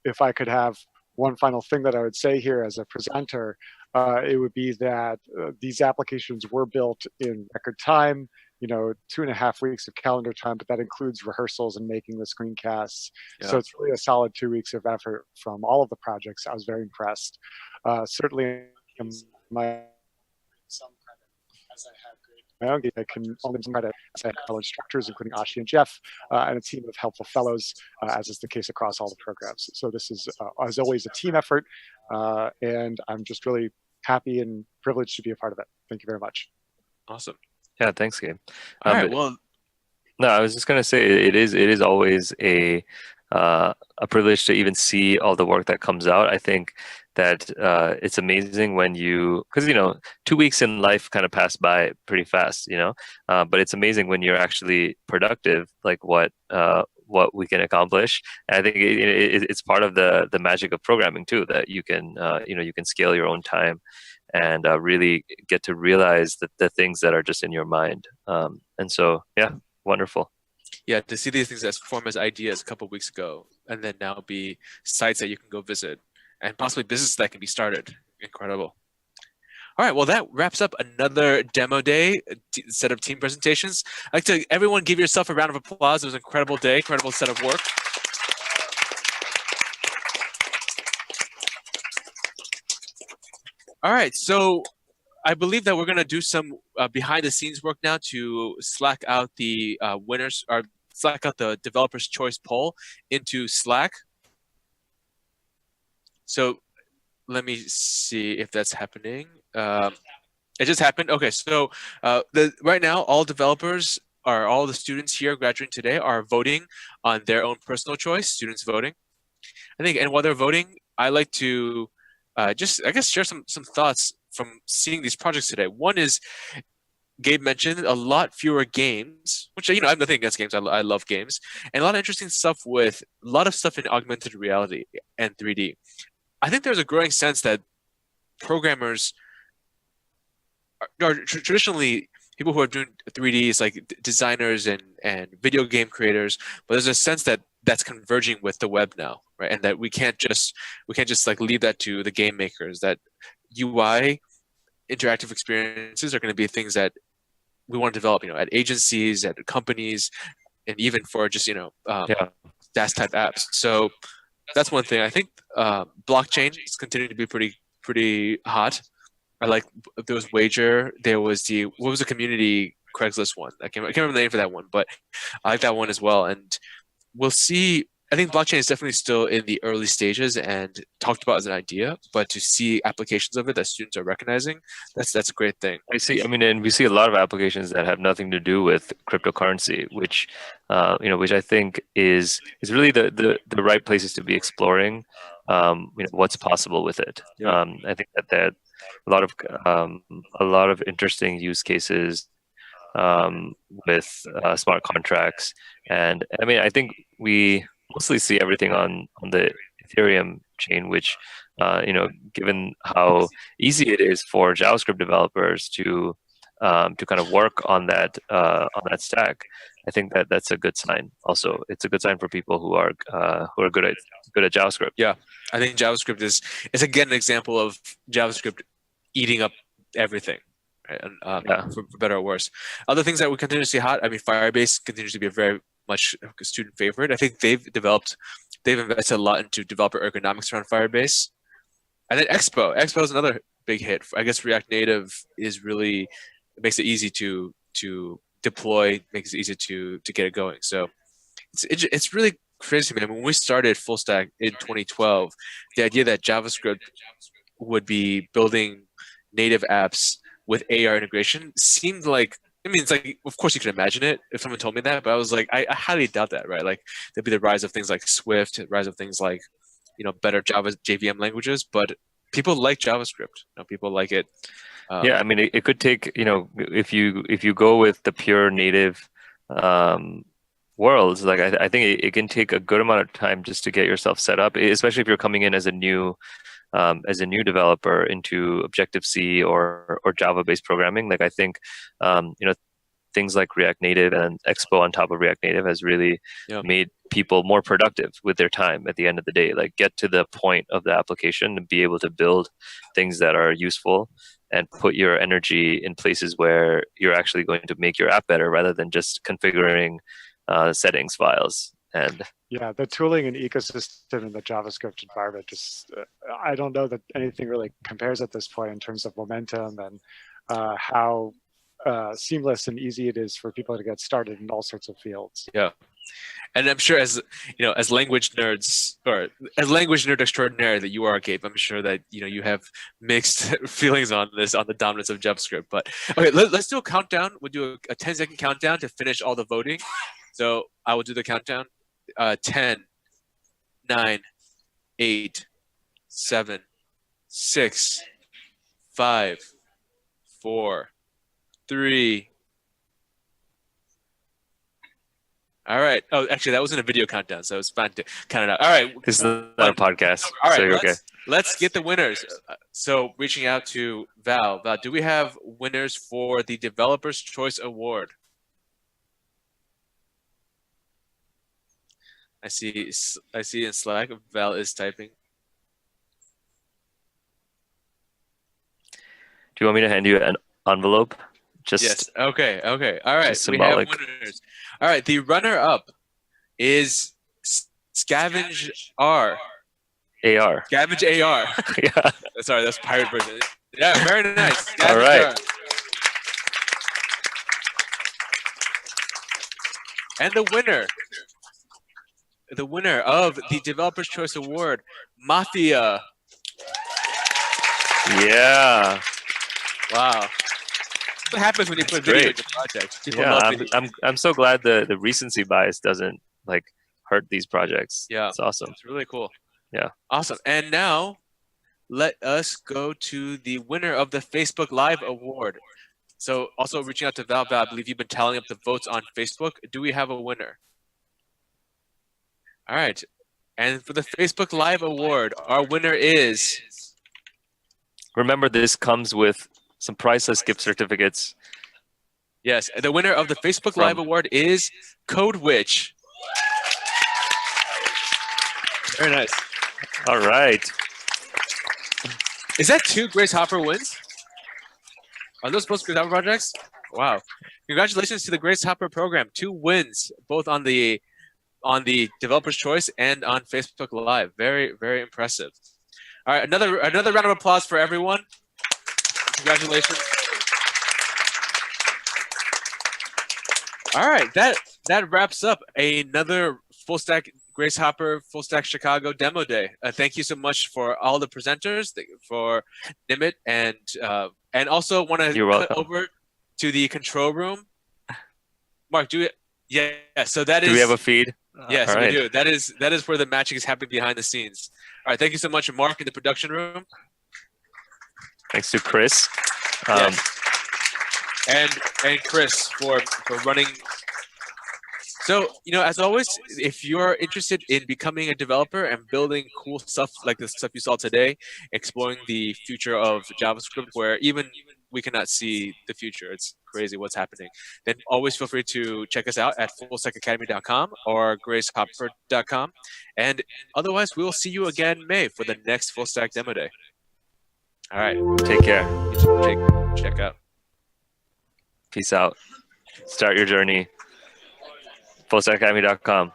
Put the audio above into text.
if I could have one final thing that I would say here as a presenter, it would be that these applications were built in record time, 2.5 weeks of calendar time, but that includes rehearsals and making the screencasts. So Yeah. it's really a solid 2 weeks of effort from all of the projects. I was very impressed. Certainly, my some credit as I have great my own game. I can only give some credit as I have fellow instructors, including Ashi and Jeff, and a team of helpful fellows, as is the case across all the programs. So this is, as always, a team effort, and I'm just really happy and privileged to be a part of it. Thank you very much. Awesome. Yeah, thanks, Gabe. All right. Well, No, I was just gonna say it is always a privilege to even see all the work that comes out. I think that it's amazing when because 2 weeks in life kind of pass by pretty fast, but it's amazing when you're actually productive, like what we can accomplish. And I think it's part of the magic of programming too, that you can you can scale your own time and really get to realize the things that are just in your mind. And so, yeah. Wonderful. Yeah, to see these things as form as ideas a couple of weeks ago, and then now be sites that you can go visit, and possibly businesses that can be started. Incredible. All right, well, that wraps up another demo day set of team presentations. I'd like to everyone give yourself a round of applause. It was an incredible day, incredible set of work. All right, so I believe that we're going to do some behind the scenes work now to Slack out the winners, or Slack out the developer's choice poll into Slack. So let me see if that's happening. It just happened. Okay, so right now all developers all the students here graduating today are voting on their own personal choice, students voting. I think, and while they're voting, I like to just, I guess, share some thoughts from seeing these projects today. One is, Gabe mentioned a lot fewer games, which, I have nothing against games. I love games. And a lot of interesting stuff with a lot of stuff in augmented reality and 3D. I think there's a growing sense that programmers are traditionally people who are doing 3D is like designers and video game creators, but there's a sense that that's converging with the web now, right? And that we can't just like leave that to the game makers. That UI interactive experiences are going to be things that we want to develop, at agencies, at companies, and even for just SaaS type apps. So that's one thing. I think blockchain is continuing to be pretty hot. I like, there was Wager, there was what was the community Craigslist one? I can't remember the name for that one, but I like that one as well. And we'll see. I think blockchain is definitely still in the early stages and talked about as an idea, but to see applications of it that students are recognizing, that's a great thing. And we see a lot of applications that have nothing to do with cryptocurrency, which which I think is really the right places to be exploring what's possible with it. Yeah. I think that a lot of interesting use cases with smart contracts, and I think we mostly see everything on the Ethereum chain, which given how easy it is for JavaScript developers to kind of work on that stack, I think that's a good sign. Also, it's a good sign for people who are good at JavaScript. Yeah, I think JavaScript is again an example of JavaScript eating up everything, right? And, for better or worse. Other things that we continue to see hot. Firebase continues to be a very much a student favorite. I think they've invested a lot into developer ergonomics around Firebase. And then Expo is another big hit. I guess React Native makes it easy to deploy, makes it easy to get it going. So it's really crazy, man. When we started full stack in 2012, the idea that JavaScript would be building native apps with AR integration seemed like, it's like, of course you can imagine it if someone told me that, but I was like, I highly doubt that, right? Like, there'd be the rise of things like Swift, rise of things like, better Java JVM languages, but people like JavaScript. People like it. It could take, if you go with the pure native worlds, like I think it can take a good amount of time just to get yourself set up, especially if you're coming in as a new developer into Objective-C or Java-based programming. Like, I think things like React Native and Expo on top of React Native has really made people more productive with their time at the end of the day. Like, get to the point of the application and be able to build things that are useful and put your energy in places where you're actually going to make your app better rather than just configuring settings files. And yeah, the tooling and ecosystem in the JavaScript environment just, I don't know that anything really compares at this point in terms of momentum and how seamless and easy it is for people to get started in all sorts of fields. Yeah. And I'm sure, as you know, as language nerds, or as language nerd extraordinaire that you are, Gabe, I'm sure that you have mixed feelings on this, on the dominance of JavaScript. But okay, let's do a countdown. We'll do a 10-second countdown to finish all the voting. So I will do the countdown. 10, 9, 8, 7, 6, 5, 4, 3. All right. Oh, actually, that wasn't a video countdown, so it's fine to count it out. All right. This is not a podcast. All right. So you're okay. Let's get the winners. So reaching out to Val. Val, do we have winners for the Developer's Choice Award? I see in Slack, Val is typing. Do you want me to hand you an envelope? Yes. Okay. All right. Symbolic. We have winners. All right. The runner-up is Scavenge R. AR. Scavenge AR. Yeah. Sorry, that's pirate version. Yeah, very nice. All right. AR. And the winner of the Developer's Choice Award, Mafia. Yeah. Wow. What happens when you put video in your project? People love video. I'm so glad the recency bias doesn't like hurt these projects. Yeah. It's awesome. It's really cool. Yeah. Awesome. And now let us go to the winner of the Facebook Live Award. So also reaching out to Val, I believe you've been tallying up the votes on Facebook. Do we have a winner? All right. And for the Facebook Live Award, our winner is... Remember, this comes with some priceless gift certificates. Yes, the winner of the Facebook Live Award is Code Witch. Very nice. All right. Is that 2 Grace Hopper wins? Are those both Grace Hopper projects? Wow. Congratulations to the Grace Hopper program. 2 wins, both on the Developer's Choice and on Facebook Live. Very, very impressive. All right, another round of applause for everyone. Congratulations. All right, that wraps up another Full Stack Grace Hopper Full Stack Chicago demo day. Thank you so much for all the presenters, for Nimit, and also want to cut over to the control room. Mark, so that is. Do we have a feed? Yes, we do. That is where the magic is happening behind the scenes. All right, thank you so much, Mark, in the production room. Thanks to Chris. Yes. And Chris for running. So, as always, if you're interested in becoming a developer and building cool stuff like the stuff you saw today, exploring the future of JavaScript where even we cannot see the future, it's crazy what's happening, then always feel free to check us out at fullstackacademy.com or gracehopper.com. And otherwise, we will see you again in May for the next Full Stack Demo Day. All right. Take care. Check out. Peace out. Start your journey. fullstackacademy.com.